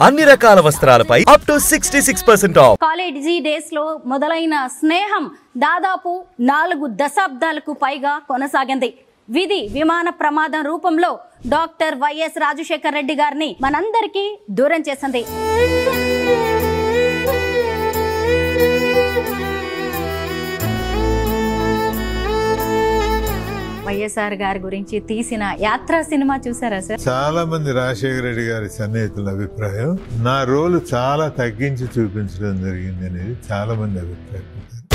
అన్ని రకాల వస్త్రాలపై up to 66% off. College days లో మొదలైన స్నేహం దాదాపు 4 దశాబ్దాలకు పైగా కొనసాగింది. విధి విమాన ప్రమాదం రూపంలో డాక్టర్ వైఎస్ రాజశేఖర్ రెడ్డి గారిని మనందరికీ దూరం చేసింది. వైఎస్ఆర్ గారి గురించి తీసిన యాత్ర సినిమా చూసారా సార్? చాలా మంది రాజశేఖర రెడ్డి గారి సన్నిహితుల అభిప్రాయం నా రోలు చాలా తగ్గించి చూపించడం జరిగింది అనేది చాలా మంది అభిప్రాయపడ్డారు.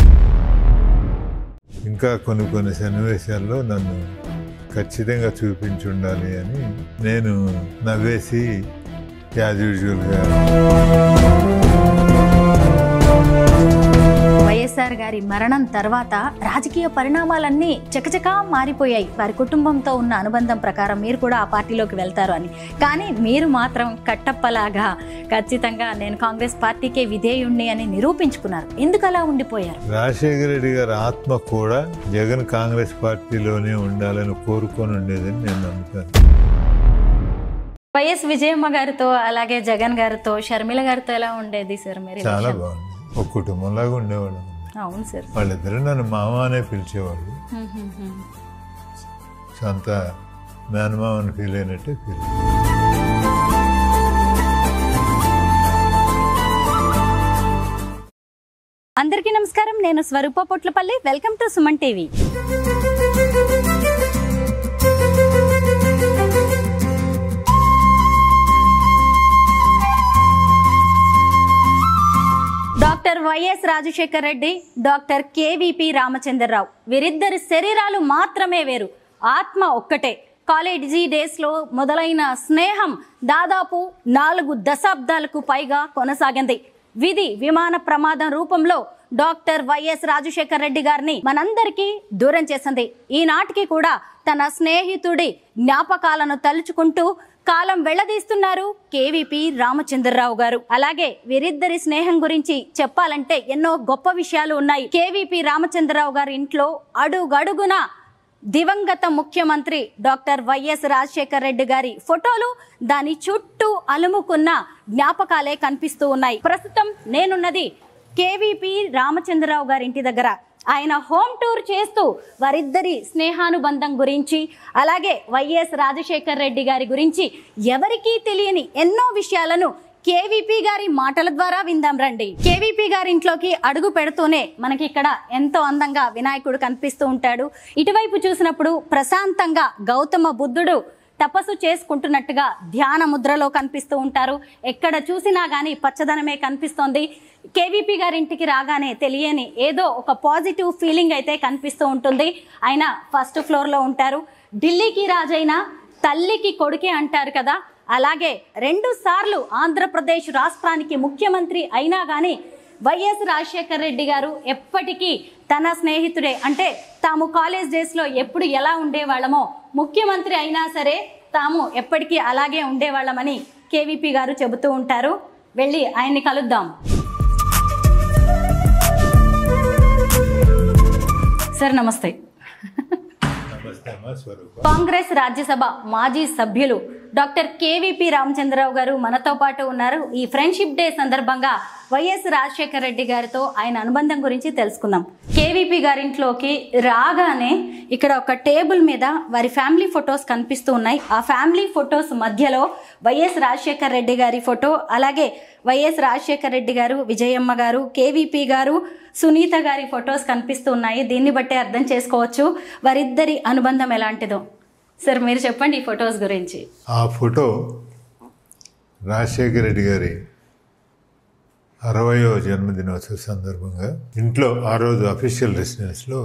ఇంకా కొన్ని సన్నివేశాల్లో నన్ను ఖచ్చితంగా చూపించి ఉండాలి అని నేను నవ్వేసి యాజ్ యూజువల్గా. వైఎస్ఆర్ గారి మరణం తర్వాత రాజకీయ పరిణామాలన్నీ చకచకా మారిపోయాయి. వారి కుటుంబంతో ఉన్న అనుబంధం ప్రకారం మీరు కూడా ఆ పార్టీలోకి వెళ్తారు అని. కానీ మీరు మాత్రం కట్టప్పలాగా ఖచ్చితంగా నేను కాంగ్రెస్ పార్టీకే విధేయుణ్ణి అని నిరూపించుకున్నారు. ఎందుకు అలా ఉండిపోయారు? రాజశేఖర రెడ్డి గారి ఆత్మ కూడా జగన్ కాంగ్రెస్ పార్టీలోనే ఉండాలని కోరుకొని ఉండేదని నేను నమ్ముతాను. వైఎస్ విజయమ్మ గారితో అలాగే జగన్ గారితో షర్మిల గారితో ఎలా ఉండేది సార్? మీరు చాలా బాగుంది. ఒక కుటుంబంలాగా ఉండేవాళ్ళం. అవును సార్. వాళ్ళిద్దరూ నన్ను మామ అనే పిలిచేవాళ్ళు. సొంత మేనమామని ఫీల్ అయినట్టే ఫీల్. అందరికీ నమస్కారం. నేను Swaroopa Potlapalli. Welcome to Suman TV. Doctor YS Rajasekhar Reddy, doctor KVP Ramachandra Rao వీరిద్దరి శరీరాలు మాత్రమే వేరు, ఆత్మ ఒక్కటే. కాలేజీ డేస్ లో మొదలైన స్నేహం దాదాపు 4 దశాబ్దాలకు పైగా కొనసాగింది. విధి విమాన ప్రమాదం రూపంలో డాక్టర్ వైఎస్ రాజశేఖర్ రెడ్డి గారిని మనందరికీ దూరం చేసింది. ఈనాటికి కూడా తన స్నేహితుడి జ్ఞాపకాలను తలుచుకుంటూ కాలం వెళ్లదీస్తున్నారు కేవీపీ రామచంద్రరావు గారు. అలాగే వీరిద్దరి స్నేహం గురించి చెప్పాలంటే ఎన్నో గొప్ప విషయాలు ఉన్నాయి. కేవీపీ రామచంద్రరావు గారి ఇంట్లో అడుగడుగున దివంగత ముఖ్యమంత్రి డాక్టర్ వైఎస్ రాజశేఖర్ రెడ్డి గారి ఫోటోలు, దాని చుట్టూ అలుముకున్న జ్ఞాపకాలే కనిపిస్తూ ఉన్నాయి. ప్రస్తుతం నేనున్నది కేవీపీ రామచంద్రరావు గారి ఇంటి దగ్గర. ఆయన హోమ్ టూర్ చేస్తూ వారిద్దరి స్నేహానుబంధం గురించి అలాగే వైఎస్ రాజశేఖర్ రెడ్డి గారి గురించి ఎవరికీ తెలియని ఎన్నో విషయాలను కేవీపీ గారి మాటల ద్వారా విందాం రండి. కేవీపీ గారి ఇంట్లోకి అడుగు పెడుతూనే మనకి ఇక్కడ ఎంతో అందంగా వినాయకుడు కనిపిస్తూ ఉంటాడు. ఇటువైపు చూసినప్పుడు ప్రశాంతంగా గౌతమ బుద్ధుడు తపస్సు చేసుకుంటున్నట్టుగా ధ్యాన ముద్రలో కనిపిస్తూ ఉంటారు. ఎక్కడ చూసినా గానీ పచ్చదనమే కనిపిస్తోంది. కేవీపీ గారి ఇంటికి రాగానే తెలియని ఏదో ఒక పాజిటివ్ ఫీలింగ్ అయితే కనిపిస్తూ ఉంటుంది. ఆయన ఫస్ట్ ఫ్లోర్లో ఉంటారు. ఢిల్లీకి రాజైన తల్లికి కొడుకే అంటారు కదా, అలాగే 2 సార్లు ఆంధ్రప్రదేశ్ రాష్ట్రానికి ముఖ్యమంత్రి అయినా కానీ వైఎస్ రాజశేఖర్ రెడ్డి గారు ఎప్పటికీ తన స్నేహితుడే. అంటే తాము కాలేజ్ డేస్లో ఎప్పుడు ఎలా ఉండేవాళ్ళమో ముఖ్యమంత్రి అయినా సరే తాము ఎప్పటికీ అలాగే ఉండేవాళ్ళమని కేవీపీ గారు చెబుతూ ఉంటారు. వెళ్ళి ఆయన్ని కలుద్దాం. సార్ నమస్తే. కాంగ్రెస్ రాజ్యసభ మాజీ సభ్యులు డాక్టర్ కేవీపీ రామచంద్రరావు గారు మనతో పాటు ఉన్నారు. ఈ ఫ్రెండ్షిప్ డే సందర్భంగా వైఎస్ రాజశేఖర్ రెడ్డి గారితో ఆయన అనుబంధం గురించి తెలుసుకుందాం. కేవీపీ గారింట్లోకి రాగానే ఇక్కడ ఒక టేబుల్ మీద వారి ఫ్యామిలీ ఫొటోస్ కనిపిస్తూ ఉన్నాయి. ఆ ఫ్యామిలీ ఫొటోస్ మధ్యలో వైఎస్ రాజశేఖర్ రెడ్డి గారి ఫోటో, అలాగే వైఎస్ రాజశేఖర్ రెడ్డి గారు, విజయమ్మ గారు, కేవీపీ గారు, సునీత గారి ఫొటోస్ కనిపిస్తూ ఉన్నాయి. దీన్ని బట్టే అర్థం చేసుకోవచ్చు వారిద్దరి అనుబంధం ఎలాంటిదో. సార్ మీరు చెప్పండి ఈ ఫొటోస్ గురించి. ఆ ఫోటో రాజశేఖర రెడ్డి గారి 60వ జన్మదినోత్సవ సందర్భంగా ఇంట్లో ఆ రోజు అఫీషియల్ రెసిడెన్స్లో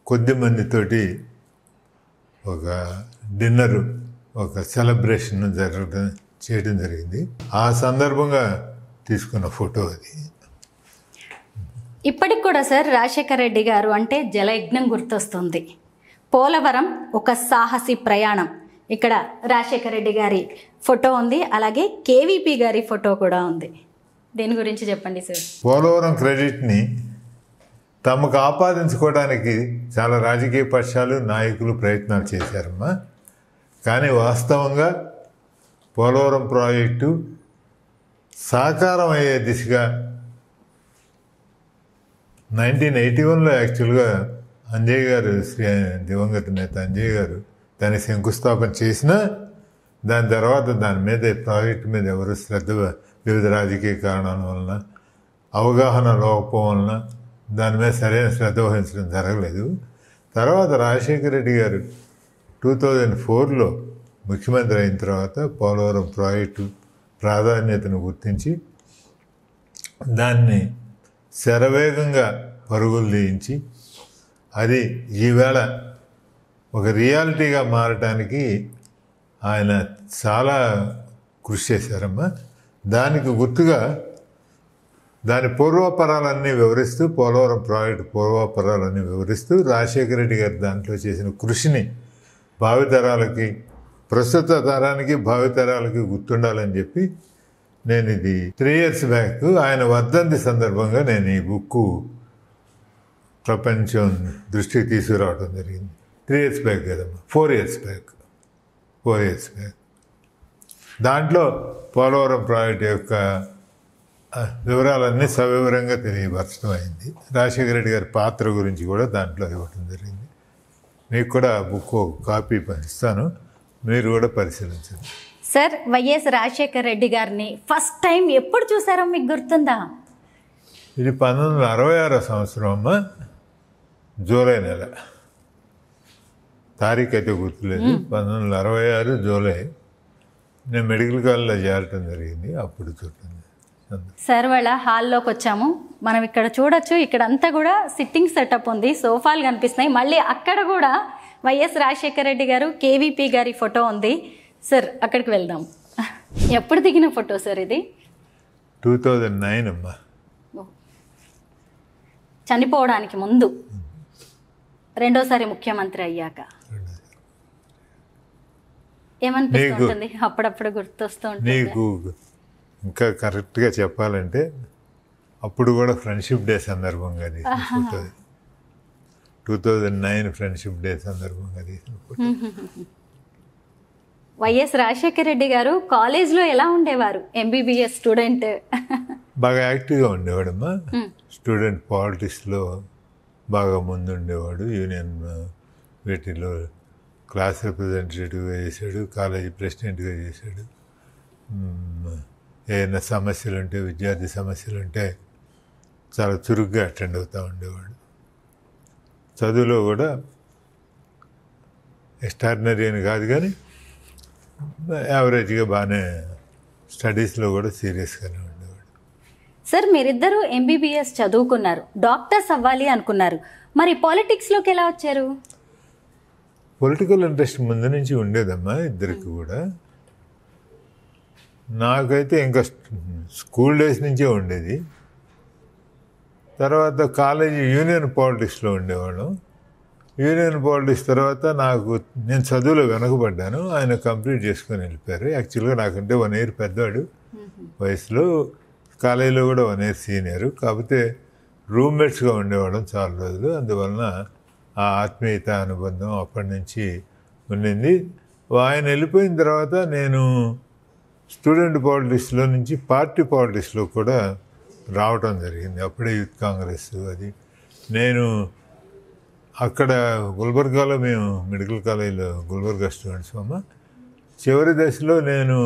కొద్ది మందితోటి ఒక డిన్నర్, ఒక సెలబ్రేషన్ చేయడం జరిగింది. ఆ సందర్భంగా తీసుకున్న ఫోటో అది. ఇప్పటికి కూడా సార్ రాజశేఖర్ రెడ్డి గారు అంటే జలయజ్ఞం గుర్తొస్తుంది. పోలవరం ఒక సాహసి ప్రయాణం. ఇక్కడ రాజశేఖర్ రెడ్డి గారి ఫోటో ఉంది, అలాగే కేవీపీ గారి ఫోటో కూడా ఉంది. దీని గురించి చెప్పండి సార్. పోలవరం క్రెడిట్ని తమకు ఆపాదించుకోవడానికి చాలా రాజకీయ పక్షాలు, నాయకులు ప్రయత్నాలు చేశారమ్మా. కానీ వాస్తవంగా పోలవరం ప్రాజెక్టు సాకారం అయ్యే దిశగా 1981లో యాక్చువల్గా అంజయ్ గారు, దివంగత నేత అంజయ్ గారు దానికి శంకుస్థాపన చేసినా దాని తర్వాత దాని మీద ప్రాజెక్టు మీద ఎవరు వివిధ రాజకీయ కారణాల వలన, అవగాహన లోపం వలన దాని మీద సరైన శ్రద్ధ వహించడం జరగలేదు. తర్వాత రాజశేఖర రెడ్డి గారు 2004లో ముఖ్యమంత్రి అయిన తర్వాత పోలవరం ప్రాజెక్టు ప్రాధాన్యతను గుర్తించి దాన్ని శరవేగంగా పరుగులు తీయించి అది ఈవేళ ఒక రియాలిటీగా మారటానికి ఆయన చాలా కృషి చేశారమ్మా. దానికి గుర్తుగా దాని పూర్వాపరాలన్నీ వివరిస్తూ, పోలవరం ప్రాజెక్టు పూర్వాపరాలన్నీ వివరిస్తూ రాజశేఖర రెడ్డి గారు దాంట్లో చేసిన కృషిని భావితరాలకి, ప్రస్తుత తరానికి భావితరాలకి గుర్తుండాలని చెప్పి నేను ఇది 3 years బ్యాక్ ఆయన వర్ధంతి సందర్భంగా నేను ఈ బుక్కు ప్రపంచం దృష్టికి తీసుకురావడం జరిగింది. 3 years బ్యాక్ కదమ్మా, 4 years బ్యాక్. దాంట్లో పోలవరం ప్రాజెక్టు యొక్క వివరాలన్నీ సవివరంగా తెలియపరచడం అయింది. రాజశేఖర రెడ్డి గారి పాత్ర గురించి కూడా దాంట్లో ఇవ్వటం జరిగింది. మీకు కూడా బుక్ కాపీ ఇస్తాను, మీరు కూడా పరిశీలించండి. సార్, వైఎస్ రాజశేఖర రెడ్డి గారిని ఫస్ట్ టైం ఎప్పుడు చూసారో మీకు గుర్తుందా? ఇది 1966 సంవత్సరం అమ్మా, జూలై నెల. తారీఖు అయితే గుర్తులేదు. 1966 జూలై. నేను మెడికల్ కాలేజ్లో చేరటం జరిగింది. అప్పుడు చూడండి సార్, వాళ్ళ హాల్లోకి వచ్చాము. మనం ఇక్కడ చూడొచ్చు, ఇక్కడ అంతా కూడా సిట్టింగ్ సెటప్ ఉంది, సోఫాలు కనిపిస్తున్నాయి. మళ్ళీ అక్కడ కూడా వైఎస్ రాజశేఖర రెడ్డి గారు, కేవీపీ గారి ఫోటో ఉంది. సార్, అక్కడికి వెళ్దాం. ఎప్పుడు దిగిన ఫోటో సార్ ఇది? 2009 అమ్మా, చనిపోవడానికి ముందు, రెండోసారి ముఖ్యమంత్రి అయ్యాక. ఏమనిపిస్తుంటుంది? అప్పుడప్పుడు గుర్తొస్తూ ఉంటుంది. నీకు ఇంకా కరెక్ట్గా చెప్పాలంటే అప్పుడు కూడా ఫ్రెండ్షిప్ డే సందర్భంగా తీసిన ఫోటో. 2009 ఫ్రెండ్షిప్ డే సందర్భంగా తీసిన ఫోటో. వైఎస్ రాజశేఖర రెడ్డి గారు కాలేజ్లో ఎలా ఉండేవారు? MBBS student. బాగా యాక్టివ్గా ఉండేవాడమ్మా. స్టూడెంట్ పాలిటిక్స్లో బాగా ముందు ఉండేవాడు. యూనియన్ వీటిలో క్లాస్ రిప్రజెంటేటివ్గా చేశాడు, కాలేజీ ప్రెసిడెంట్గా చేశాడు. ఏదైనా సమస్యలు ఉంటే, విద్యార్థి సమస్యలు ఉంటే చాలా చురుగ్గా అటెండ్ అవుతూ ఉండేవాడు. చదువులో కూడా ఎక్స్ట్రాడినరీ అని కాదు కానీ యావరేజ్గా బాగానే, స్టడీస్లో కూడా సీరియస్గానే ఉండేవాడు. సార్, మీరిద్దరూ ఎంబీబీఎస్ చదువుకున్నారు, డాక్టర్స్ అవ్వాలి అనుకున్నారు. మరి పాలిటిక్స్లోకి ఎలా వచ్చారు? పొలిటికల్ ఇంట్రెస్ట్ ముందు నుంచి ఉండేదమ్మా ఇద్దరికి కూడా. నాకైతే ఇంకా స్కూల్ డేస్ నుంచే ఉండేది. తర్వాత కాలేజీ యూనియన్ పాలిటిక్స్లో ఉండేవాళ్ళం. యూనియన్ పాలిటిక్స్ తర్వాత నేను చదువులో వెనకబడ్డాను. ఆయన కంప్లీట్ చేసుకొని వెళ్ళిపోయారు. యాక్చువల్గా నాకంటే 1 year పెద్దవాడు వయసులో, కాలేజీలో కూడా 1 year సీనియరు. కాకపోతే రూమ్మేట్స్గా ఉండేవాళ్ళం చాలా రోజులు. అందువలన ఆ ఆత్మీయత అనుబంధం అప్పటి నుంచి ఉండింది. ఆయన వెళ్ళిపోయిన తర్వాత నేను స్టూడెంట్ పాలిటిక్స్లో నుంచి పార్టీ పాలిటిక్స్లో కూడా రావటం జరిగింది. అప్పుడే యూత్ కాంగ్రెస్ అది. నేను అక్కడ గుల్బర్గాలో, మేము మెడికల్ కాలేజీలో గుల్బర్గా స్టూడెంట్స్ అమ్మ. చివరి దశలో నేను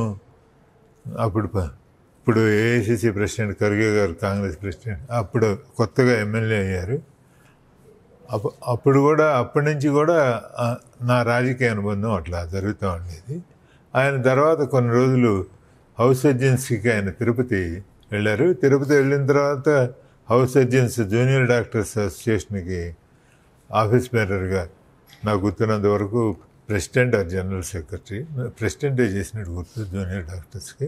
ఇప్పుడు ఏఐసిసి ప్రెసిడెంట్ ఖర్గే గారు కాంగ్రెస్ ప్రెసిడెంట్, అప్పుడు కొత్తగా ఎమ్మెల్యే అయ్యారు. అప్పటి నుంచి కూడా నా రాజకీయ అనుబంధం అట్లా జరుగుతూ ఉండేది. ఆయన తర్వాత కొన్ని రోజులు హౌస్ సర్జన్సీకి ఆయన తిరుపతి వెళ్ళారు. తిరుపతి వెళ్ళిన తర్వాత హౌస్ సర్జన్స్ జూనియర్ డాక్టర్స్ అసోసియేషన్కి ఆఫీస్ బేరర్గా నాకు గుర్తున్నంత వరకు ప్రెసిడెంట్ ఆర్ జనరల్ సెక్రటరీ, ప్రెసిడెంటే చేసినట్టు గుర్తు జూనియర్ డాక్టర్స్కి.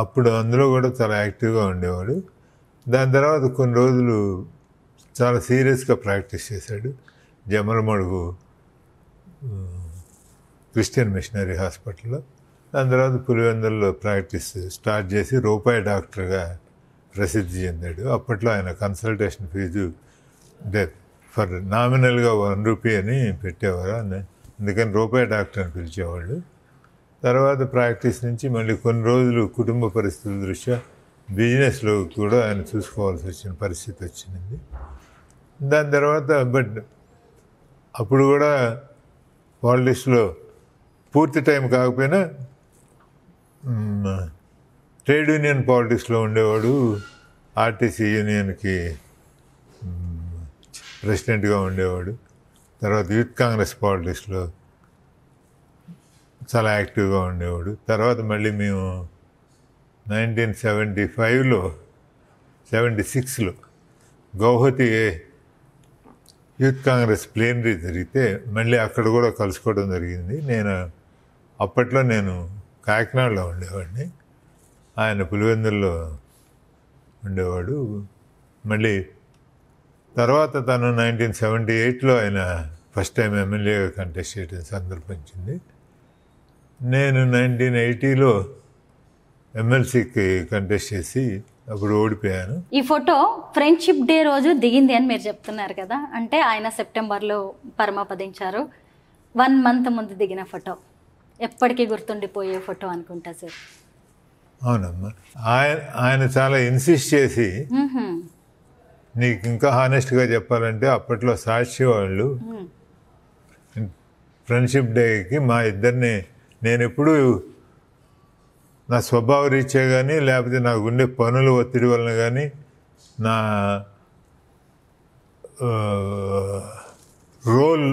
అప్పుడు అందులో కూడా చాలా యాక్టివ్గా ఉండేవాడు. దాని తర్వాత కొన్ని రోజులు చాలా సీరియస్గా ప్రాక్టీస్ చేశాడు. జమలమడుగు క్రిస్టియన్ మిషనరీ హాస్పిటల్లో. దాని తర్వాత పులివెందుల్లో ప్రాక్టీస్ స్టార్ట్ చేసి రూపాయి డాక్టర్గా ప్రసిద్ధి చెందాడు. అప్పట్లో ఆయన కన్సల్టేషన్ ఫీజు ఫర్ నామినల్గా 1 రూపీ అని పెట్టేవారు. అందుకని రూపాయి డాక్టర్ అని పిలిచేవాళ్ళు. తర్వాత ప్రాక్టీస్ నుంచి మళ్ళీ కొన్ని రోజులు కుటుంబ పరిస్థితుల దృష్ట్యా బిజినెస్లో కూడా ఆయన చూసుకోవాల్సి వచ్చిన పరిస్థితి వచ్చింది. దాని తర్వాత బట్ అప్పుడు కూడా పాలిటిక్స్లో పూర్తి టైం కాకపోయినా ట్రేడ్ యూనియన్ పాలిటిక్స్లో ఉండేవాడు. ఆర్టీసీ యూనియన్కి ప్రెసిడెంట్గా ఉండేవాడు. తర్వాత యూత్ కాంగ్రెస్ పాలిటిక్స్లో చాలా యాక్టివ్గా ఉండేవాడు. తర్వాత మళ్ళీ మేము 1975లో 76లో గౌహతి యూత్ కాంగ్రెస్ ప్లేనరీ జరిగితే మళ్ళీ అక్కడ కూడా కలుసుకోవడం జరిగింది. అప్పట్లో నేను కాకినాడలో ఉండేవాడిని, ఆయన పులివెందుల్లో ఉండేవాడు. మళ్ళీ తర్వాత తను 1978లో ఆయన ఫస్ట్ టైం ఎమ్మెల్యేగా కంటెస్ట్ చేయడం సందర్భించింది. నేను 1980లో ఎమ్మెల్సీకి కంటెస్ట్ చేసి అప్పుడు ఓడిపోయాను. ఈ ఫోటో ఫ్రెండ్షిప్ డే రోజు దిగింది అని మీరు చెప్తున్నారు కదా, అంటే ఆయన సెప్టెంబర్లో పరమపదించారు. 1 మంత్ ముందు దిగిన ఫోటో, ఎప్పటికీ గుర్తుండిపోయే ఫోటో అనుకుంటా సార్. అవునమ్మా, ఆయన చాలా ఇన్సిస్ట్ చేసి, నీకు ఇంకా హానెస్ట్గా చెప్పాలంటే అప్పట్లో సాక్షి వాళ్ళు ఫ్రెండ్షిప్ డేకి మా ఇద్దరిని, నేను ఎప్పుడు నా స్వభావ రీత్యా కానీ లేకపోతే నాకు ఉండే పనుల ఒత్తిడి వలన కానీ నా రోల్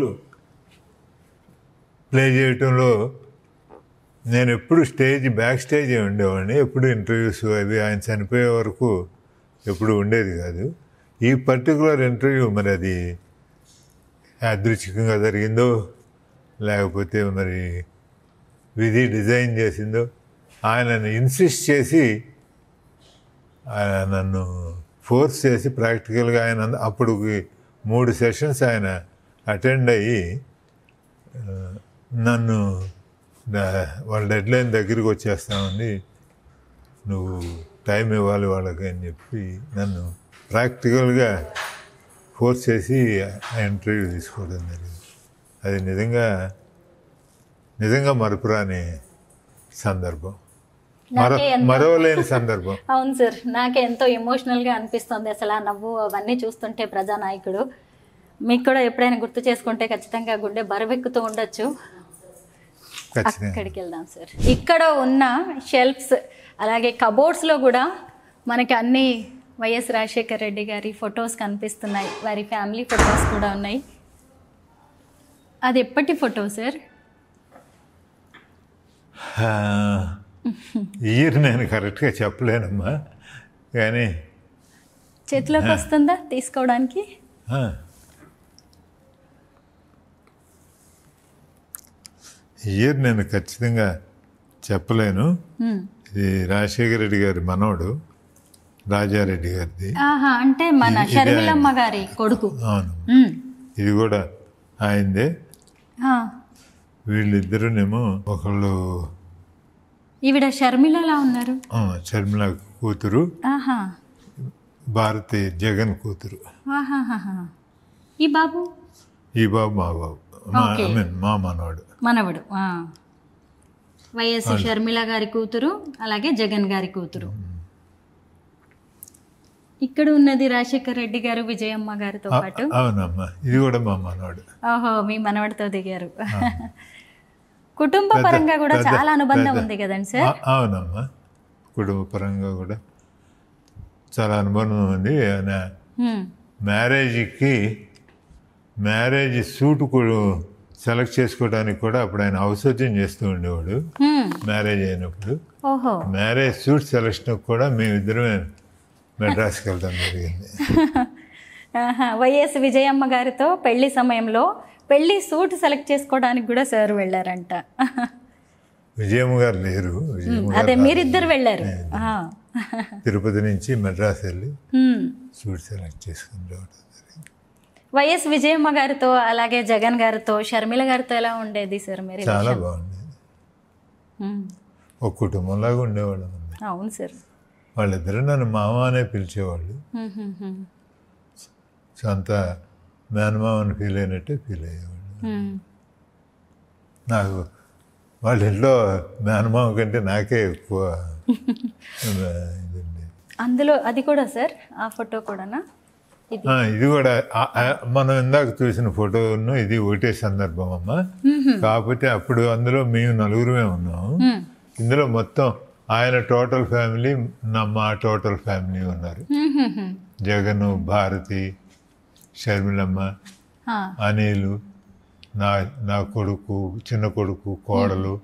ప్లే చేయటంలో నేను ఎప్పుడు బ్యాక్ స్టేజ్ ఉండేవాడిని. ఎప్పుడు ఇంటర్వ్యూస్ అవి ఆయన చనిపోయే వరకు ఎప్పుడు ఉండేది కాదు. ఈ పర్టికులర్ ఇంటర్వ్యూ మరి అది యాదృచ్ఛికంగా జరిగిందో లేకపోతే మరి విధి డిజైన్ చేసిందో, ఆయనను ఇన్సిస్ట్ చేసి నన్ను ఫోర్స్ చేసి ప్రాక్టికల్గా ఆయన అప్పుడు 3 సెషన్స్ ఆయన అటెండ్ అయ్యి నన్ను వాళ్ళ డెడ్లైన్ దగ్గరికి వచ్చేస్తామని, నువ్వు టైం ఇవ్వాలి వాళ్ళకి అని చెప్పి నన్ను ప్రాక్టికల్గా ఫోర్స్ చేసి ఆ ఇంటర్వ్యూ తీసుకోవడం జరిగింది. అది నిజంగా మరపురాని సందర్భం, మరవలేని సందర్భం. అవును సార్, నాకే ఎంతో ఎమోషనల్గా అనిపిస్తుంది అసలు ఆ నవ్వు అవన్నీ చూస్తుంటే. ప్రజానాయకుడు మీకు కూడా ఎప్పుడైనా గుర్తు చేసుకుంటే ఖచ్చితంగా గుండె బరువెక్కుతూ ఉండొచ్చు. అక్కడికి వెళ్దాం సార్. ఇక్కడ ఉన్న షెల్ఫ్స్ అలాగే కబోర్డ్స్లో కూడా మనకి అన్ని వైఎస్ రాజశేఖర రెడ్డి గారి ఫొటోస్ కనిపిస్తున్నాయి, వారి ఫ్యామిలీ ఫొటోస్ కూడా ఉన్నాయి. అది ఎప్పటి ఫోటో సార్? ఇయర్ నేను కరెక్ట్గా చెప్పలేనమ్మా, కానీ చేతిలోకి వస్తుందా తీసుకోవడానికి? ఇయర్ నేను ఖచ్చితంగా చెప్పలేను. ఇది రాజశేఖర రెడ్డి గారి మనవడు రాజారెడ్డి గారిది. అంటే మన షర్మిలమ్మ గారి కొడుకు. అవును, ఇది కూడా ఆయనదే. వీళ్ళిద్దరునేమో ఒకళ్ళు ఈవిడ షర్మిలలా ఉన్నారు, షర్మిల కూతురు, భారతి జగన్ కూతురు. ఈ బాబు మా బాబు, మా మనవడు. వైఎస్ షర్మిల గారి కూతురు అలాగే జగన్ గారి కూతురు. ఇక్కడ ఉన్నది రాజశేఖర రెడ్డి గారు విజయమ్మ గారితో పాటు. అవునమ్మా, ఇది కూడా మా మనవడు. ఓహో, మీ మనవడితో దిగారు. కుటుంబ పరంగా కూడా చాలా అనుబంధం ఉంది కదండి సార్? అవునమ్మా, కుటుంబ పరంగా కూడా చాలా అనుబంధం ఉంది. ఆయన మ్యారేజ్ సూట్ సెలెక్ట్ చేసుకోవడానికి కూడా అప్పుడు ఆయన ఔషధ్యం చేస్తూ ఉండేవాడు. మ్యారేజ్ అయినప్పుడు మ్యారేజ్ సూట్ సెలెక్షన్ కూడా మేమిద్దరమే మెడ్రాస్కి వెళ్తాం జరిగింది. వైఎస్ విజయమ్మ గారితో పెళ్లి సమయంలో పెళ్లి సూట్ సెలెక్ట్ చేసుకోవడానికి కూడా సార్ వెళ్ళారంట. విజయమ్మ గారు లేరు, అదే మీరిద్దరు వెళ్ళారు. తిరుపతి నుంచి మెడ్రాస్ వెళ్ళి సూట్ సెలెక్ట్ చేసుకుని రావడం జరిగింది. వైఎస్ విజయమ్మ గారితో అలాగే జగన్ గారితో షర్మిల గారితో ఎలా ఉండేది సార్ మీరు? చాలా బాగుండేది, ఒక కుటుంబంలాగా ఉండేవాళ్ళు. అవును సార్, వాళ్ళిద్దరూ నన్ను మామ అనే పిలిచేవాళ్ళు. సొంత మేనమామని ఫీల్ అయినట్టే ఫీల్ అయ్యేవాళ్ళు. నాకు వాళ్ళ ఇంట్లో మేనమామ కంటే నాకే ఎక్కువ ఇదండి. అందులో అది కూడా సార్, ఆ ఫోటో కూడానా? ఇది కూడా మనం ఇందాక చూసిన ఫోటోను ఇది ఒకటే సందర్భం అమ్మ. కాకపోతే అప్పుడు అందులో మేము నలుగురమే ఉన్నాము. ఇందులో మొత్తం ఆయన టోటల్ ఫ్యామిలీ, మా టోటల్ ఫ్యామిలీ ఉన్నారు. జగన్, భారతి, షర్మిలమ్మ, అనిలు, నా కొడుకు, చిన్న కొడుకు, కోడలు,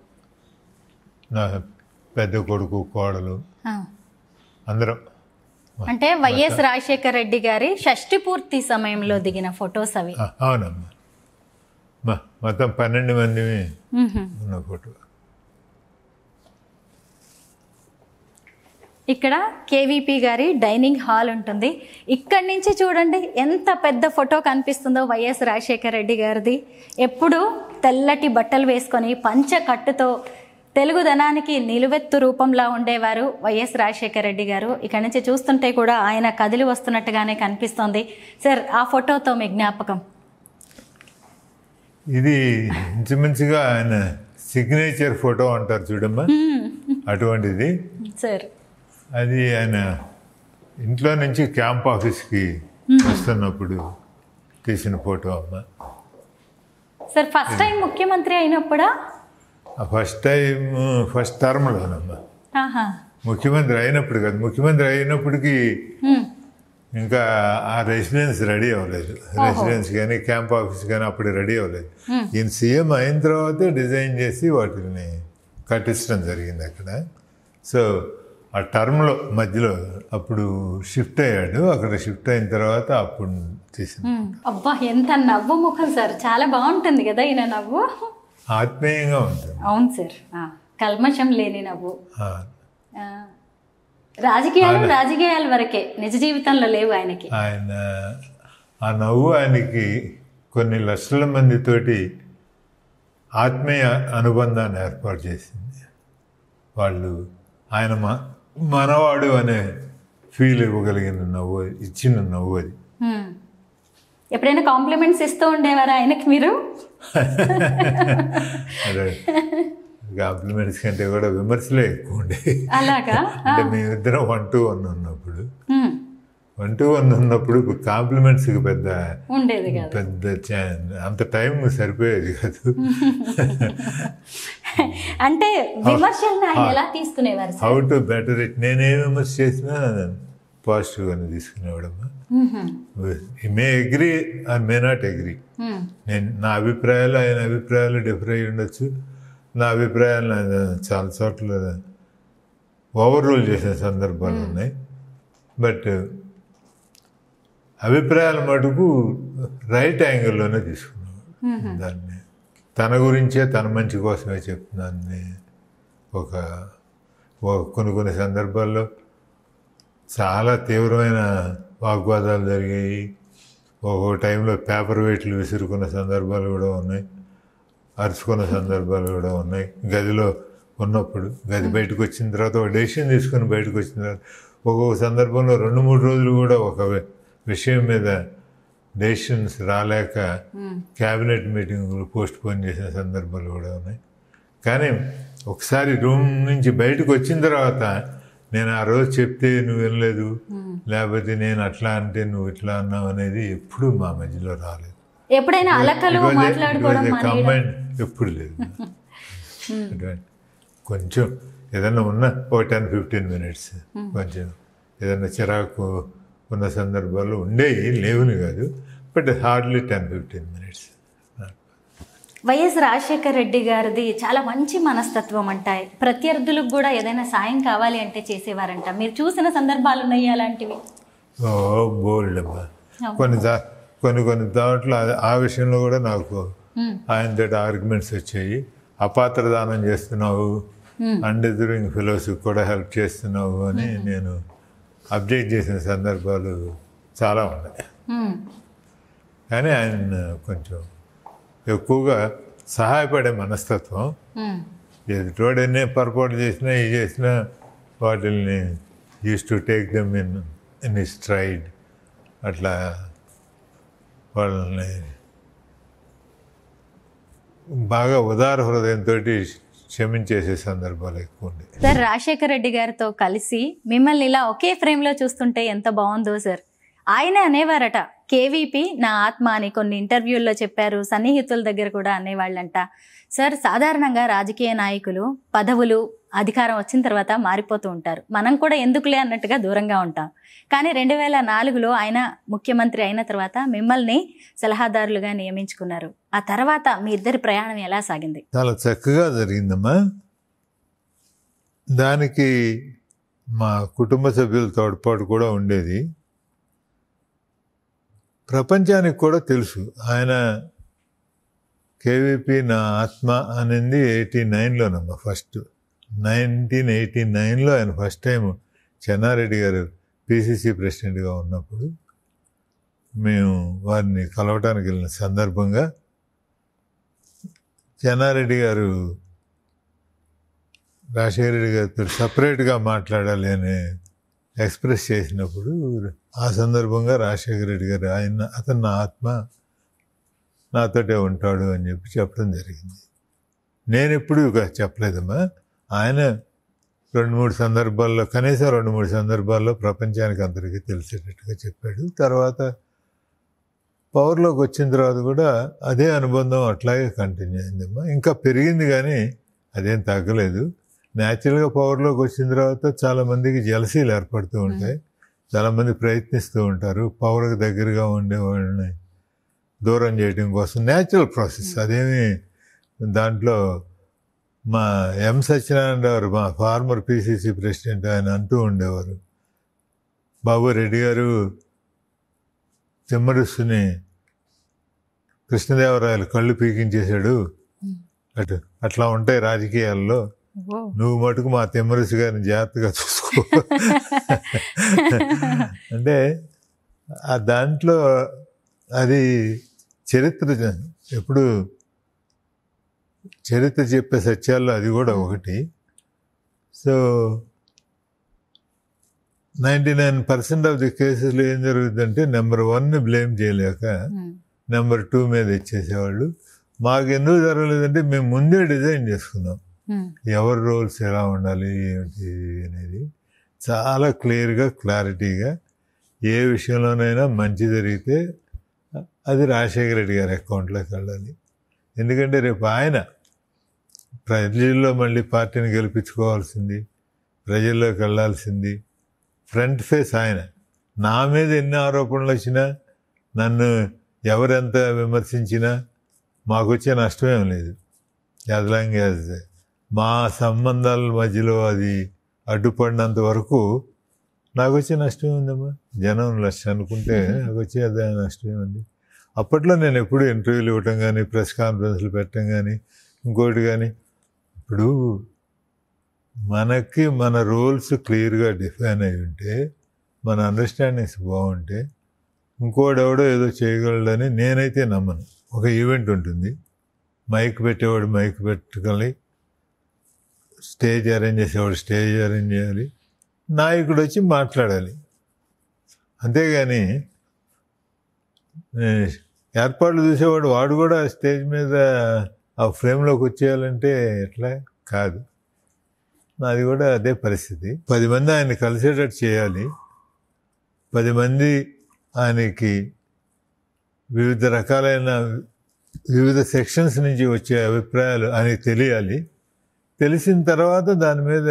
నా పెద్ద కొడుకు, కోడలు, అందరం. అంటే వైఎస్ రాజశేఖర రెడ్డి గారి షష్ఠి పూర్తి సమయంలో దిగిన ఫొటోస్ అవి. అవునమ్మా, మొత్తం 12 మంది ఉన్న ఫోటో. ఇక్కడ కేవీపీ గారి డైనింగ్ హాల్ ఉంటుంది. ఇక్కడి నుంచి చూడండి ఎంత పెద్ద ఫోటో కనిపిస్తుందో వైఎస్ రాజశేఖర రెడ్డి గారిది. ఎప్పుడు తెల్లటి బట్టలు వేసుకొని పంచ కట్టుతో తెలుగుదనానికి నిలువెత్తు రూపంలా ఉండేవారు వైఎస్ రాజశేఖర రెడ్డి గారు. ఇక్కడి నుంచి చూస్తుంటే కూడా ఆయన కదిలి వస్తున్నట్టుగానే కనిపిస్తోంది. సార్, ఆ ఫోటోతో మీ జ్ఞాపకం? ఇది ఇంచుమించుగా ఆయన సిగ్నేచర్ ఫోటో అంటారు చూడమ్మా, అటువంటిది సార్. అది ఆయన ఇంట్లో నుంచి క్యాంప్ ఆఫీస్కి వస్తున్నప్పుడు తీసిన ఫోటో అమ్మ. సార్, ఫస్ట్ టైం ముఖ్యమంత్రి అయినప్పుడా? ఫస్ట్ టర్మ్లోనమ్మా. ముఖ్యమంత్రి అయినప్పుడు కాదు, ముఖ్యమంత్రి అయినప్పటికీ ఇంకా ఆ రెసిడెన్స్ రెడీ అవ్వలేదు. రెసిడెన్స్ కానీ క్యాంప్ ఆఫీస్ కానీ అప్పుడు రెడీ అవ్వలేదు. ఈయన సీఎం అయిన తర్వాతే డిజైన్ చేసి వాటిని కట్టించడం జరిగింది అక్కడ. సో ఆ టర్మ్లో మధ్యలో అప్పుడు షిఫ్ట్ అయ్యాడు. అక్కడ షిఫ్ట్ అయిన తర్వాత అప్పుడు తీసింది. అబ్బా, ఎంత నవ్వు ముఖం సార్, చాలా బాగుంటుంది కదా ఈయన నవ్వు. ఆత్మీయంగా ఉంటుంది. అవును సార్, కల్మషం లేని నవ్వు. రాజకీయాల వరకే, నిజ జీవితంలో లేవు ఆయనకి. ఆయన ఆ నవ్వు ఆయనకి కొన్ని లక్షల మందితోటి ఆత్మీయ అనుబంధాన్ని ఏర్పాటు చేసింది. వాళ్ళు ఆయన మనవాడు అనే ఫీల్ ఇవ్వగలిగిన నవ్వు, ఇచ్చిన నవ్వు అది. ఎప్పుడైనా కాంప్లిమెంట్స్ ఇస్తూ ఉండేవారా ఆయనకి మీరు? అదే, కాంప్లిమెంట్స్ కంటే కూడా విమర్శలే ఎక్కువ ఉండే. అలాగా? అంటే మేమిద్దరం 1-to-1 ఉన్నప్పుడు, 1-to-1 ఉన్నప్పుడు కాంప్లిమెంట్స్కి పెద్ద ఉండేది కాదు, పెద్ద అంత టైం సరిపోయేది కాదు. అంటే విమర్శలను ఆయన ఎలా తీసుకునేవారు? How to better it. నేనే విమర్శ చేసినా పాజిటివ్గానే తీసుకునేవాడమ్మా. May agree or may not agree. నేను నా అభిప్రాయాలు ఆయన అభిప్రాయాలు డిఫర్ అయ్యి ఉండొచ్చు. నా అభిప్రాయాలు ఆయన చాలా చోట్ల ఓవర్ రూల్ చేసిన సందర్భాలు ఉన్నాయి. బట్ అభిప్రాయాల మటుకు రైట్ యాంగిల్లోనే తీసుకున్నాడు. దాన్ని తన గురించే, తన మంచి కోసమే చెప్తున్నాను. కొన్ని సందర్భాల్లో చాలా తీవ్రమైన వాగ్వాదాలు జరిగాయి. ఒక్కో టైంలో పేపర్ వెయిట్లు విసురుకున్న సందర్భాలు కూడా ఉన్నాయి, అరుచుకున్న సందర్భాలు కూడా ఉన్నాయి. గదిలో ఉన్నప్పుడు, గది బయటకు వచ్చిన తర్వాత ఒక డెసిషన్ తీసుకుని బయటకు వచ్చిన తర్వాత ఒక్కొక్క సందర్భంలో 2-3 రోజులు కూడా ఒక విషయం మీద డెసిషన్స్ రాలేక క్యాబినెట్ మీటింగులు పోస్ట్ పోన్ చేసిన సందర్భాలు కూడా ఉన్నాయి. కానీ ఒకసారి రూమ్ నుంచి బయటకు వచ్చిన తర్వాత నేను ఆ రోజు చెప్తే నువ్వు వినలేదు, లేకపోతే నేను అట్లా అంటే నువ్వు ఇట్లా అన్నావు అనేది ఎప్పుడు మా మధ్యలో రాలేదు. ఎప్పుడైనా కంబైన్ ఎప్పుడు లేదు. కొంచెం ఏదన్నా ఉన్నా ఒక 10-15 minutes కొంచెం ఏదన్నా చిరాకు ఉన్న సందర్భాలు ఉండేవి, లేవుని కాదు, but hardly 10-15 minutes. YS Rajasekhara Reddy గారిది చాలా మంచి మనస్తత్వం అంటాయి. ప్రత్యర్థులకు కూడా ఏదైనా సాయం కావాలి అంటే చేసేవారంట. మీరు చూసిన సందర్భాలు ఉన్నాయి అలాంటివి? బోల్డ్ అమ్మా. కొన్ని దాంట్లో ఆ విషయంలో కూడా నాకు ఆయన ఆర్గ్యుమెంట్స్ వచ్చాయి. అపాత్ర దానం చేస్తున్నావు, అన్డిజర్వింగ్ ఫెలోస్కి కూడా హెల్ప్ చేస్తున్నావు అని నేను అబ్జెక్ట్ చేసిన సందర్భాలు చాలా ఉన్నాయి. కానీ ఆయన కొంచెం ఎక్కువగా సహాయపడే మనస్తత్వం. ఎదుటోడు ఎన్నే పొరపాటు చేసినా ఇది చేసినా వాటిల్ని use to take them in stride. అట్లా వాళ్ళని బాగా ఉదార హృదయంతో క్షమించేసే సందర్భాలు ఎక్కువ ఉండే. సార్ రాజశేఖర రెడ్డి గారితో కలిసి మిమ్మల్ని ఇలా ఒకే ఫ్రేమ్లో చూస్తుంటే ఎంత బాగుందో సార్. ఆయన అనేవారట కేవీపీ నా ఆత్మ అని కొన్ని ఇంటర్వ్యూల్లో చెప్పారు, సన్నిహితుల దగ్గర కూడా అనేవాళ్ళంట. సార్ సాధారణంగా రాజకీయ నాయకులు పదవులు అధికారం వచ్చిన తర్వాత మారిపోతూ ఉంటారు, మనం కూడా ఎందుకులే అన్నట్టుగా దూరంగా ఉంటాం. కానీ 2004లో ఆయన ముఖ్యమంత్రి అయిన తర్వాత మిమ్మల్ని సలహాదారులుగా నియమించుకున్నారు. ఆ తర్వాత మీ ఇద్దరి ప్రయాణం ఎలా సాగింది? చాలా చక్కగా జరిగిందమ్మా. దానికి మా కుటుంబ సభ్యుల తోడ్పాటు కూడా ఉండేది. ప్రపంచానికి కూడా తెలుసు ఆయన కేవీపీ నా ఆత్మ అనింది 89లోనమ్మా. 1989లో ఆయన ఫస్ట్ టైం చెన్నారెడ్డి గారు పిసిసి ప్రెసిడెంట్గా ఉన్నప్పుడు మేము వారిని కలవటానికి వెళ్ళిన సందర్భంగా చెన్నారెడ్డి గారు రాజశేఖర రెడ్డి గారితో సపరేట్గా మాట్లాడాలి అని ఎక్స్ప్రెస్ చేసినప్పుడు ఆ సందర్భంగా రాజశేఖర రెడ్డి గారు అతను నా ఆత్మ, నాతోటే ఉంటాడు అని చెప్పడం జరిగింది. నేను ఎప్పుడు చెప్పలేదమ్మా. ఆయన 2-3 సందర్భాల్లో, కనీసం 2-3 సందర్భాల్లో ప్రపంచానికి అందరికీ తెలిసేటట్టుగా చెప్పాడు. తర్వాత పవర్లోకి వచ్చిన తర్వాత కూడా అదే అనుబంధం అట్లాగే కంటిన్యూ అయిందమ్మా. ఇంకా పెరిగింది కానీ అదేం తగ్గలేదు. న్యాచురల్గా పవర్లోకి వచ్చిన తర్వాత చాలామందికి జలసీలు ఏర్పడుతూ ఉంటాయి, చాలామంది ప్రయత్నిస్తూ ఉంటారు పవర్కి దగ్గరగా ఉండే వాళ్ళని దూరం చేయడం కోసం. న్యాచురల్ ప్రాసెస్ అదేమి. దాంట్లో మా ఎం సత్యనారాయణ గారు, మా ఫార్మర్ పిసిసి ప్రెసిడెంట్, ఆయన అంటూ ఉండేవారు, బాబు రెడ్డి గారు తిమ్మరుసుని కృష్ణదేవరాయలు కళ్ళు పీకించేశాడు, అట్లా ఉంటాయి రాజకీయాల్లో, నువ్వు మటుకు మా తిమ్మరుసు గారిని జాగ్రత్తగా చూసుకో అంటే ఆ దాంట్లో అది చరిత్ర, ఎప్పుడు చరిత్ర చెప్పే సత్యాల్లో అది కూడా ఒకటి. సో 99% ఆఫ్ ది కేసెస్లో ఏం జరుగుతుందంటే నెంబర్ 1ని బ్లేమ్ చేయలేక నెంబర్ 2 మీద ఇచ్చేసేవాళ్ళు. మాకు ఎందుకు జరగలేదంటే మేము ముందే డిజైన్ చేసుకున్నాం ఎవరి రోల్స్ ఎలా ఉండాలి ఏమిటి అనేది. చాలా క్లియర్గా, క్లారిటీగా ఏ విషయంలోనైనా మంచి జరిగితే అది రాజశేఖర రెడ్డి గారి అకౌంట్లోకి వెళ్ళాలి. ఎందుకంటే రేపు ఆయన ప్రజల్లో మళ్ళీ పార్టీని గెలిపించుకోవాల్సింది, ప్రజల్లోకి వెళ్ళాల్సింది, ఫ్రంట్ ఫేస్ ఆయన. నా మీద ఎన్ని ఆరోపణలు వచ్చినా, నన్ను ఎవరెంత విమర్శించినా మాకు వచ్చే నష్టమేం లేదు. యాజ్ లాంగ్ యాజ్ మా సంబంధాల మధ్యలో అది అడ్డుపడినంత వరకు నాకు వచ్చే నష్టమే ఉందమ్మా. జనం లక్ష అనుకుంటే నాకు వచ్చే అదే నష్టమే ఉంది. అప్పట్లో నేను ఎప్పుడు ఇంటర్వ్యూలు ఇవ్వటం కానీ, ప్రెస్ కాన్ఫరెన్స్లు పెట్టడం కానీ, ఇంకోటి కానీ, ఇప్పుడు మనకి మన రోల్స్ క్లియర్గా డిఫైన్ అయి ఉంటే, మన అండర్స్టాండింగ్స్ బాగుంటే ఇంకోడెవడో ఏదో చేయగలడని నేనైతే నమ్మను. ఒక ఈవెంట్ ఉంటుంది, మైక్ పెట్టేవాడు మైక్ పెట్టుకొని, స్టేజ్ అరేంజ్ చేసేవాడు స్టేజ్ అరేంజ్ చేయాలి, నాయకుడు వచ్చి మాట్లాడాలి. అంతేగాని ఏర్పాట్లు చూసేవాడు వాడు కూడా స్టేజ్ మీద ఆ ఫ్రేమ్లోకి వచ్చేయాలంటే ఎట్లా కాదు. నాది కూడా అదే పరిస్థితి. 10 మంది ఆయన కలిసేటట్టు చేయాలి, 10 మంది ఆయనకి వివిధ రకాలైన వివిధ సెక్షన్స్ నుంచి వచ్చే అభిప్రాయాలు ఆయనకి తెలియాలి. తెలిసిన తర్వాత దాని మీద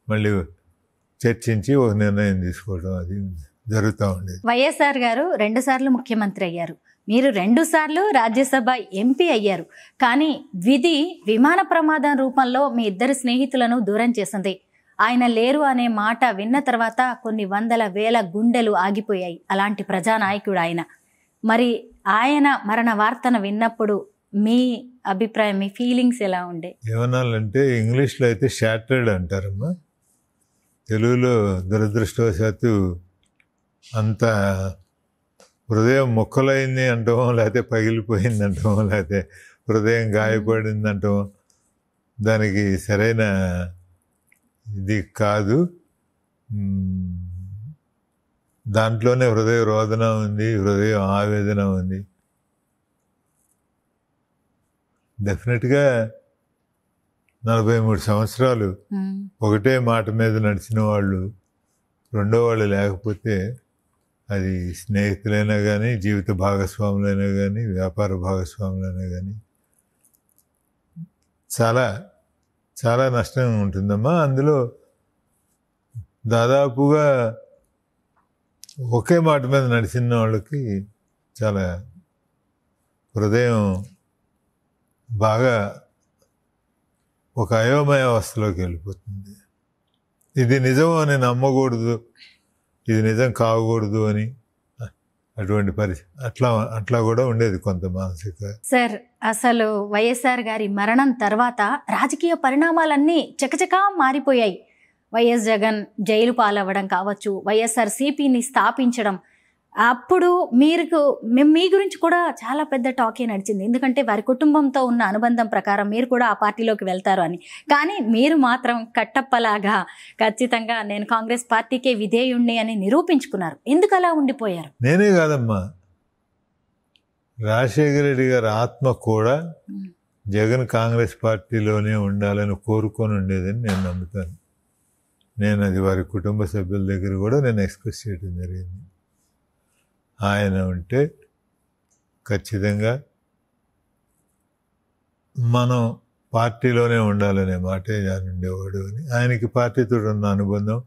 మళ్ళీ చర్చించి ఒక నిర్ణయం తీసుకోవడం అది జరుగుతూ ఉండేది. వైఎస్ఆర్ గారు 2 సార్లు ముఖ్యమంత్రి అయ్యారు, మీరు 2 సార్లు రాజ్యసభ ఎంపీ అయ్యారు. కానీ విధి విమాన ప్రమాదం రూపంలో మీ ఇద్దరు స్నేహితులను దూరం చేసింది. ఆయన లేరు అనే మాట విన్న తర్వాత కొన్ని వందల వేల గుండెలు ఆగిపోయాయి. అలాంటి ప్రజానాయకుడు ఆయన. మరి ఆయన మరణ వార్తను విన్నప్పుడు మీ అభిప్రాయం, మీ ఫీలింగ్స్ ఎలా ఉండే? ఏమనాలంటే ఇంగ్లీష్లో అయితే షాటర్డ్ అంటారమ్మా, తెలుగులో దురదృష్టవశాత్తు అంత హృదయం మొక్కలైంది అంటామో, లేకపోతే పగిలిపోయింది అంటామో, లేకపోతే హృదయం గాయపడింది అంటామో, దానికి సరైన ఇది కాదు. దాంట్లోనే హృదయ రోదన ఉంది, హృదయం ఆవేదన ఉంది. డెఫినెట్గా 43 సంవత్సరాలు ఒకటే మాట మీద నడిచిన వాళ్ళు రెండో వాళ్ళు లేకపోతే అది స్నేహితులైనా కానీ, జీవిత భాగస్వాములైనా కానీ, వ్యాపార భాగస్వాములైనా కానీ చాలా చాలా నష్టం ఉంటుందమ్మా. అందులో దాదాపుగా ఒకే మాట మీద నడిచిన వాళ్ళకి చాలా హృదయం బాగా ఒక అయోమయ అవస్థలోకి వెళ్ళిపోతుంది. ఇది నిజం అని నమ్మకూడదు, ఇది నిజం కాకూడదు అని అటువంటి పరిస్థితి అట్లా కూడా ఉండేది కొంత మానసిక. సార్, అసలు వైఎస్ఆర్ గారి మరణం తర్వాత రాజకీయ పరిణామాలన్నీ చకచకా మారిపోయాయి. వైఎస్ జగన్ జైలు పాలవ్వడం కావచ్చు, వైఎస్ఆర్సీపీని స్థాపించడం, అప్పుడు మీ గురించి కూడా చాలా పెద్ద టాకే నడిచింది. ఎందుకంటే వారి కుటుంబంతో ఉన్న అనుబంధం ప్రకారం మీరు కూడా ఆ పార్టీలోకి వెళ్తారు అని. కానీ మీరు మాత్రం కట్టప్పలాగా ఖచ్చితంగా నేను కాంగ్రెస్ పార్టీకే విధేయుణ్ణి అని నిరూపించుకున్నారు. ఎందుకు అలా ఉండిపోయారు? నేనే కాదమ్మా, రాజశేఖర రెడ్డి గారి ఆత్మ కూడా జగన్ కాంగ్రెస్ పార్టీలోనే ఉండాలని కోరుకొని ఉండేదని నేను నమ్ముతాను. నేను అది వారి కుటుంబ సభ్యుల దగ్గర కూడా నేను ఎక్స్ప్రెస్ చేయడం జరిగింది. ఆయన ఉంటే ఖచ్చితంగా మనం పార్టీలోనే ఉండాలనే మాటే ఆయన ఉండేవాడు అని. ఆయనకి పార్టీతో ఉన్న అనుబంధం,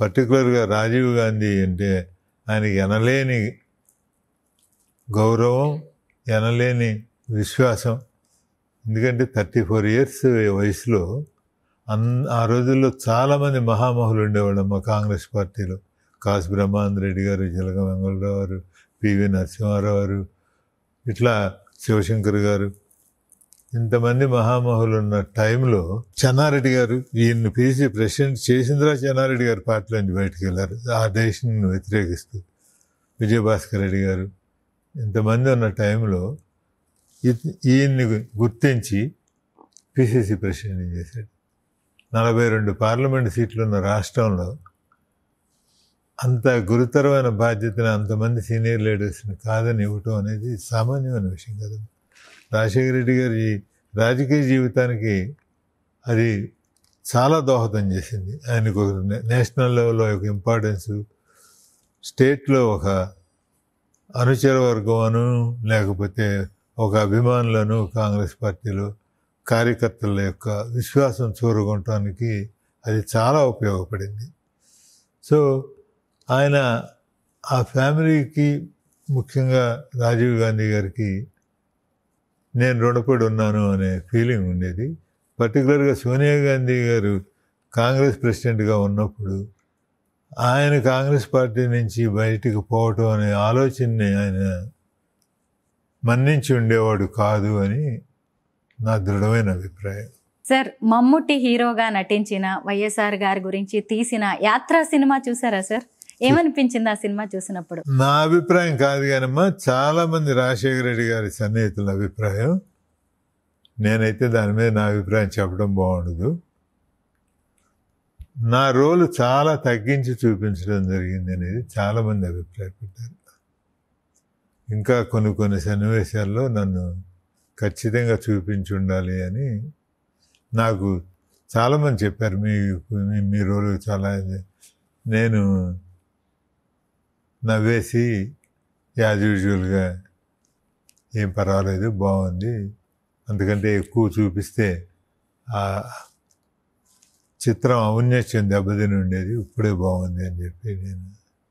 పర్టికులర్గా రాజీవ్ గాంధీ అంటే ఆయనకి ఎనలేని గౌరవం, ఎనలేని విశ్వాసం. ఎందుకంటే 34 years వయసులో ఆ రోజుల్లో చాలామంది మహామహులు ఉండేవాళ్ళు మా కాంగ్రెస్ పార్టీలో. కాసు బ్రహ్మానంద రెడ్డి గారు, జలగ వెంగళరావు గారు, పివి నరసింహారావు గారు, ఇట్లా శివశంకర్ గారు, ఇంతమంది మహామహులు ఉన్న టైంలో చెన్నారెడ్డి గారు ఈయన్ని పిలిచి ప్రెసిడెంట్ చేసిన తర్వాత చెన్నారెడ్డి గారు పార్టీలోంచి బయటకు వెళ్ళారు ఆ డెసిషన్ను వ్యతిరేకిస్తూ. విజయభాస్కర్ రెడ్డి గారు, ఇంతమంది ఉన్న టైంలో ఈయన్ని గుర్తించి పిసిసి ప్రెసిడెంట్ చేశాడు. 42 పార్లమెంటు సీట్లు ఉన్న రాష్ట్రంలో అంత గురుతరమైన బాధ్యతను అంతమంది సీనియర్ లీడర్స్ని కాదని ఇవ్వటం అనేది సామాన్యమైన విషయం కదా. రాజశేఖర రెడ్డి గారి రాజకీయ జీవితానికి అది చాలా దోహదం చేసింది. ఆయనకు ఒక నేషనల్ లెవెల్లో ఒక ఇంపార్టెన్సు, స్టేట్లో ఒక అనుచర వర్గం లేకపోతే ఒక అభిమానులను కాంగ్రెస్ పార్టీలో కార్యకర్తల యొక్క విశ్వాసం చూరగొనటానికి అది చాలా ఉపయోగపడింది. సో ఆయన ఆ ఫ్యామిలీకి, ముఖ్యంగా రాజీవ్ గాంధీ గారికి నేను రుణపడి ఉన్నాను అనే ఫీలింగ్ ఉండేది. పర్టికులర్గా సోనియా గాంధీ గారు కాంగ్రెస్ ప్రెసిడెంట్గా ఉన్నప్పుడు ఆయన కాంగ్రెస్ పార్టీ నుంచి బయటికి పోవటం అనే ఆలోచనని ఆయన మన్నించి ఉండేవాడు కాదు అని నా దృఢమైన అభిప్రాయం. సార్, మమ్ముట్టి హీరోగా నటించిన వైఎస్ఆర్ గారి గురించి తీసిన యాత్ర సినిమా చూసారా సార్? ఏమనిపించింది ఆ సినిమా చూసినప్పుడు? నా అభిప్రాయం కాదు కానమ్మా, చాలా మంది రాజశేఖర రెడ్డి గారి సన్నిహితుల అభిప్రాయం. నేనైతే దాని మీద నా అభిప్రాయం చెప్పడం బాగుండదు. నా రోలు చాలా తగ్గించి చూపించడం జరిగింది అనేది చాలామంది అభిప్రాయపడ్డారు. ఇంకా కొన్ని సన్నివేశాల్లో నన్ను ఖచ్చితంగా చూపించి ఉండాలి అని నాకు చాలామంది చెప్పారు. మీ రోలు చాలా, నేను నవ్వేసి యాజ్ యూజువల్గా ఏం పర్వాలేదు, బాగుంది, అంతకంటే ఎక్కువ చూపిస్తే ఆ చిత్రం ఔన్నత్యం దెబ్బతిని ఉండేది, ఇప్పుడే బాగుంది అని చెప్పి నేను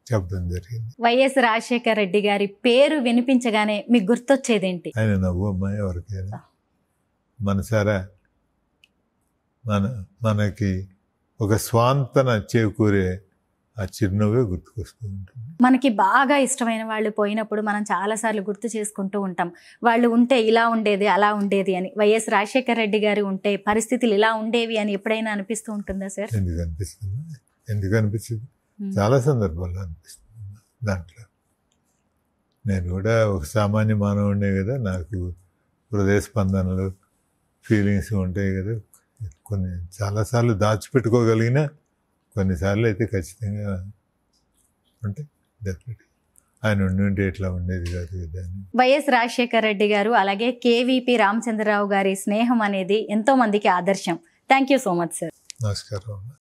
చెప్పడం జరిగింది. వైఎస్ రాజశేఖర రెడ్డి గారి పేరు వినిపించగానే మీకు గుర్తొచ్చేదేంటి? ఆయన నవ్వు అమ్మాయి ఎవరికైనా మనసారా మనకి ఒక స్వాంతన చేకూరే ఆ చిరునవ్వే గుర్తుకొస్తూ ఉంటుంది. మనకి బాగా ఇష్టమైన వాళ్ళు పోయినప్పుడు మనం చాలాసార్లు గుర్తు చేసుకుంటూ ఉంటాం, వాళ్ళు ఉంటే ఇలా ఉండేది, అలా ఉండేది అని. వైఎస్ రాజశేఖర రెడ్డి గారు ఉంటే పరిస్థితులు ఇలా ఉండేవి అని ఎప్పుడైనా అనిపిస్తూ ఉంటుందా సార్? ఎందుకు అనిపిస్తుంది? చాలా సందర్భాల్లో అనిపిస్తుంది. దాంట్లో నేను కూడా ఒక సామాన్య మానవుడే కదా, నాకు హృదయ స్పందనలు, ఫీలింగ్స్ ఉంటాయి కదా. కొన్ని చాలాసార్లు దాచిపెట్టుకోగలిగిన కొన్నిసార్లు అయితే ఖచ్చితంగా ఉంటాయి. డెఫినెట్గా ఆయన ఉండి ఇట్లా ఉండేది కాదు కదా. వైఎస్ రాజశేఖర రెడ్డి గారు అలాగే కేవీపీ రామచంద్రరావు గారి స్నేహం అనేది ఎంతో మందికి ఆదర్శం. Thank you so much sir. నమస్కారం అమ్మా.